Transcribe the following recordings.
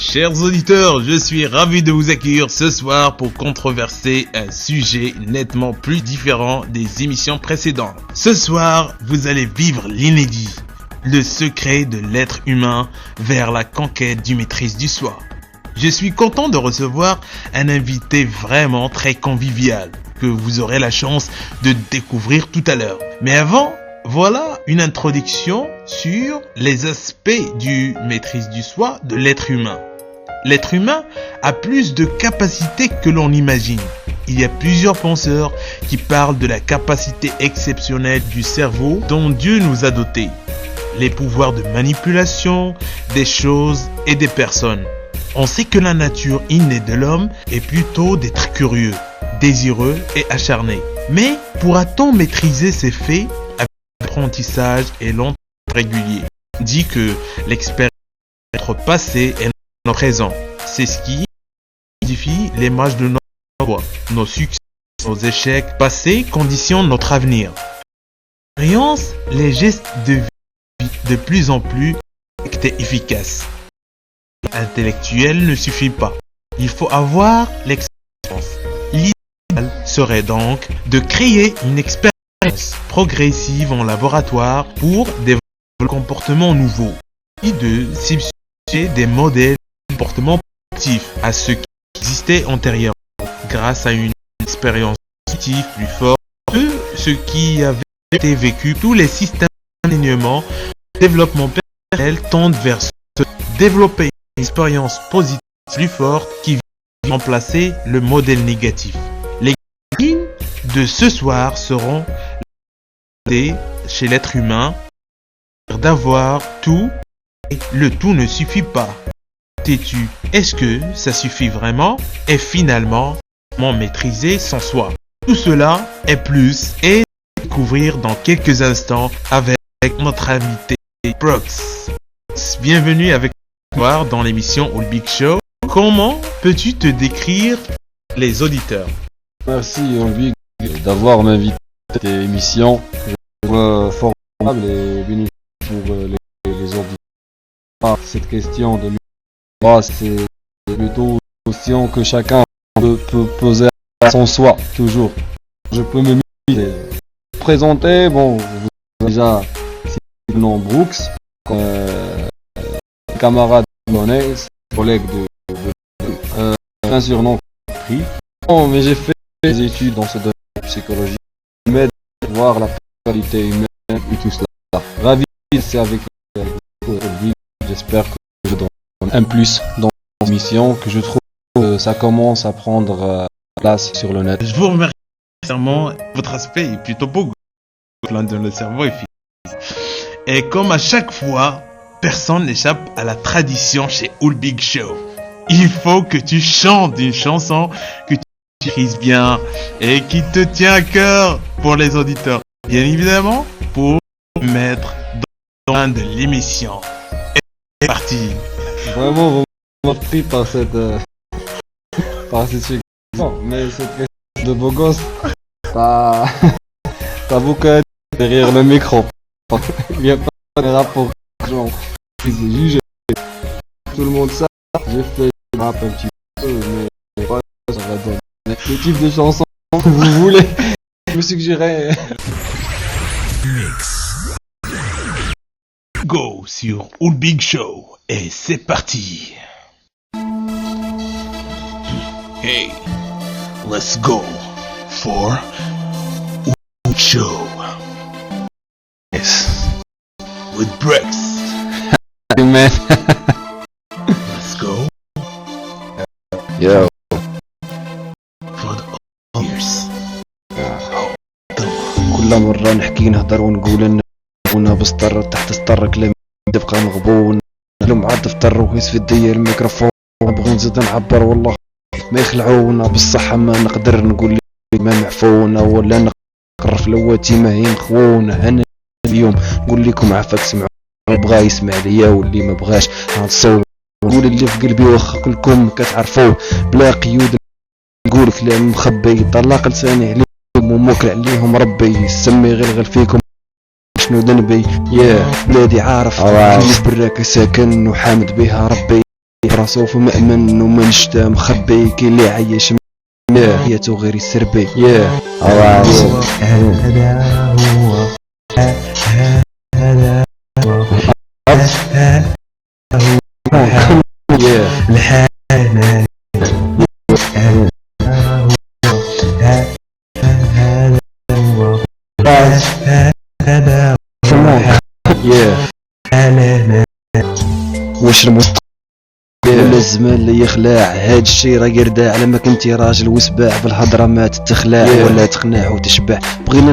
Chers auditeurs, je suis ravi de vous accueillir ce soir pour controverser un sujet nettement plus différent des émissions précédentes. Ce soir, vous allez vivre l'inédit, le secret de l'être humain vers la conquête du maîtrise du soi. Je suis content de recevoir un invité vraiment très convivial que vous aurez la chance de découvrir tout à l'heure. Mais avant, voilà une introduction sur les aspects du maîtrise du soi de l'être humain. L'être humain a plus de capacités que l'on imagine. Il y a plusieurs penseurs qui parlent de la capacité exceptionnelle du cerveau dont Dieu nous a dotés. Les pouvoirs de manipulation des choses et des personnes. On sait que la nature innée de l'homme est plutôt d'être curieux, désireux et acharné. Mais pourra-t-on maîtriser ces faits avec l'apprentissage et l'entraînement régulier? Dit que l'expérience de notre passé est notre présent. C'est ce qui modifie l'image de notre voix. Nos succès, nos échecs passés conditionnent notre avenir. L'expérience, les gestes de vie de plus en plus efficaces. Intellectuel ne suffit pas. Il faut avoir l'expérience. L'idéal serait donc de créer une expérience progressive en laboratoire pour développer des comportements nouveaux et de substituer des modèles de comportements positifs à ceux qui existaient antérieurement grâce à une expérience positive plus forte que ce qui avait été vécu. Tous les systèmes d'enseignement, développement personnel tendent vers ce développer une expérience positive plus forte qui vient remplacer le modèle négatif. Les lignes de ce soir seront chez l'être humain d'avoir tout et le tout ne suffit pas. Sais-tu, est-ce que ça suffit vraiment? Et finalement, comment maîtriser son soi? Tout cela et plus et découvrir dans quelques instants avec notre invité Prox. Bienvenue avec moi dans l'émission All Big Show. Comment peux-tu te décrire les auditeurs? Merci All Big d'avoir m'invité à cette émission. Je trouve formidable et bénéfique pour les auditeurs. Cette question de moi, c'est plutôt une question que chacun peut poser à son soi, toujours. Je peux me présenter, bon, vous avez déjà cité le nom Brooks, camarade monnaie, collègue un surnom pris. Bon, mais j'ai fait des études dans ce domaine de psychologie, qui m'aide à voir la qualité humaine et tout cela. Ravi, c'est avec vous, j'espère que je donne un plus dans la mission, que je trouve que ça commence à prendre place sur le net. Je vous remercie sincèrement, votre aspect est plutôt beau, plein de le cerveau et physique. Et comme à chaque fois, personne n'échappe à la tradition chez All Big Show. Il faut que tu chantes une chanson que tu maîtrises bien et qui te tient à cœur pour les auditeurs. Bien évidemment, pour mettre dans l'un de l'émission. Et c'est parti. Vraiment, vous m'avez pris par cette question. Mais cette question de beau gosse, t'as beaucoup à dire derrière le micro. Il n'y a pas de rapport. Genre, c'est jugé. Tout le monde sait. J'ai fait du rap un petit peu, mais pas ça va donner. Le type de chanson que vous voulez, je vous suggérerais. Go sur All Big Show et c'est parti. Hey, let's go for All Big Show. Yes, with Brex. Man. Let's go. Yo. For the ears. كل مرة نحكي نهضر ونقول نبغونا بسطر تحت سطر كلام تبقى مغبون لهم عاد فطر وهز في يديا الميكروفون نبغي نزيد نعبر والله ما يخلعونا بالصحة ما نقدر نقول لي ما معفونا ولا نقر في لواتي ما هي مخونا هنا اليوم نقول لكم عافاك سمعوا بغا يسمع ليا واللي ما بغاش غنصور نقول اللي في قلبي واخا كلكم كتعرفوه بلا قيود نقول كلام مخبي طلق لساني عليكم وموكل عليهم ربي يسمي غير فيكم شنو ذنبي يا بلادي عارف كيف براك ساكن وحامد بها ربي راسو في مأمن ومن شتا مخبي كي اللي عايش حياته غير يسربي هذا هو واش المستقبل ولا الزمان اللي يخلع هاد الشي راه يرداع على ما كنتي راجل وسباع بالهضره ما تتخلع ولا تقنع وتشبع بغينا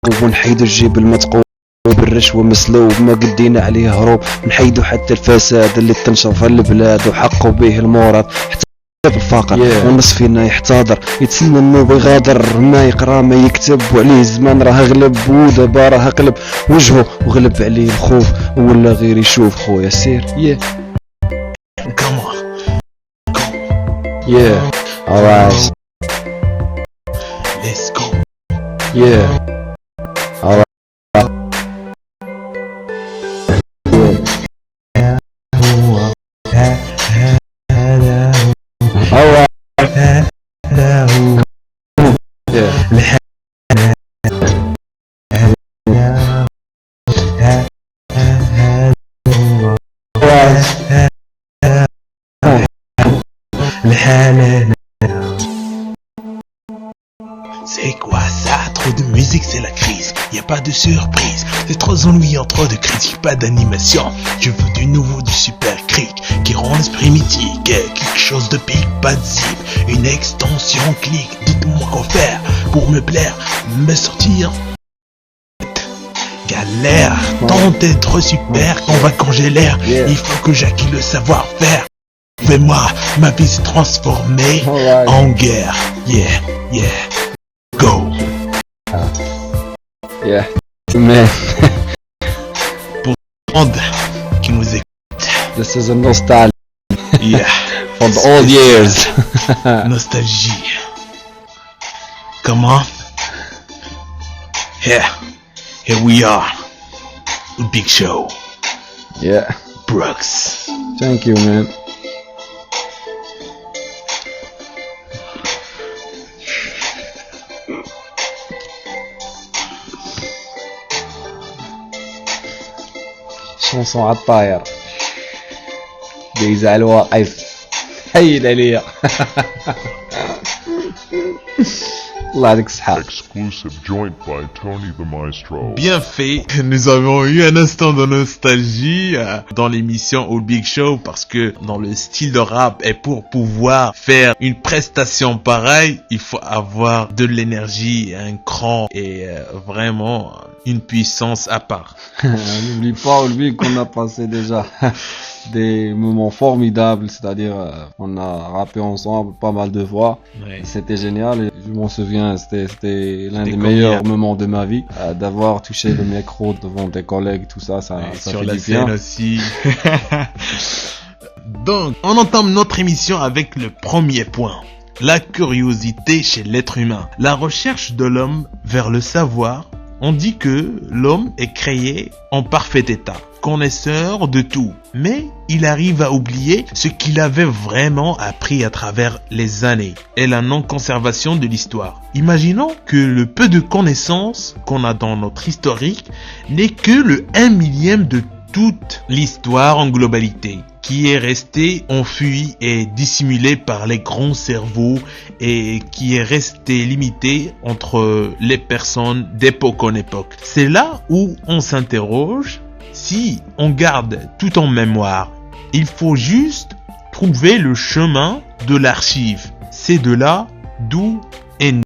نقلبو ونحيدو الجيب المتقوم بالرشوة مسلوب ما قدينا عليه هروب نحيدو حتى الفساد اللي تنشر في البلاد وحقوا به المورد حتى بالفقر والنص فينا يحتضر يتسنى النوب يغادر ما يقرا ما يكتب وعليه الزمان راه غلب ودابا راه قلب وجهه وغلب عليه الخوف ولا غير يشوف خويا سير Come on. alright Let's go. alright C'est quoi ça? Trop de musique, c'est la crise. Y a pas de surprise. C'est trop ennuyant, trop de critiques, pas d'animation. Je veux du nouveau, du super cric qui rend l'esprit mythique. Quelque chose de pique, pas de zip. Une extension clic. Dites-moi quoi faire pour me plaire, me sortir. Galère, tant d'être super convaincant j'ai l'air. Il faut que j'acquis le savoir-faire. Fais-moi, ma vie se transformer en guerre. Go. man Pour tout le monde qui nous écoute. this is a nostalgia Yeah. for the old years Nostalgie. Comment? Here we are. Big Show. Brooks. thank you man شونسون عالطاير دايزة على الواقف حيد عليا الله يعطيك الصحة Exclusive joint by Tony the Maestro. Bien fait. Nous avons eu un instant de nostalgie dans l'émission All Big Show parce que dans le style de rap et pour pouvoir faire une prestation pareille, il faut avoir de l'énergie, un cran et vraiment une puissance à part. N'oublie pas Olby qu'on a passé déjà des moments formidables, c'est-à-dire on a rappé ensemble pas mal de fois. Ouais. C'était génial et je m'en souviens, c'était l'un des C'était meilleurs combien moments de ma vie, d'avoir touché le micro devant des collègues, tout ça, ça sur fait la du bien. scène aussi. Donc, on entame notre émission avec le premier point. La curiosité chez l'être humain. La recherche de l'homme vers le savoir. On dit que l'homme est créé en parfait état, connaisseur de tout, mais il arrive à oublier ce qu'il avait vraiment appris à travers les années et la non-conservation de l'histoire. Imaginons que le peu de connaissances qu'on a dans notre historique n'est que le 1/1000 de toute l'histoire en globalité, qui est resté enfui et dissimulé par les grands cerveaux et qui est resté limité entre les personnes d'époque en époque. C'est là où on s'interroge si on garde tout en mémoire. Il faut juste trouver le chemin de l'archive. C'est de là d'où est né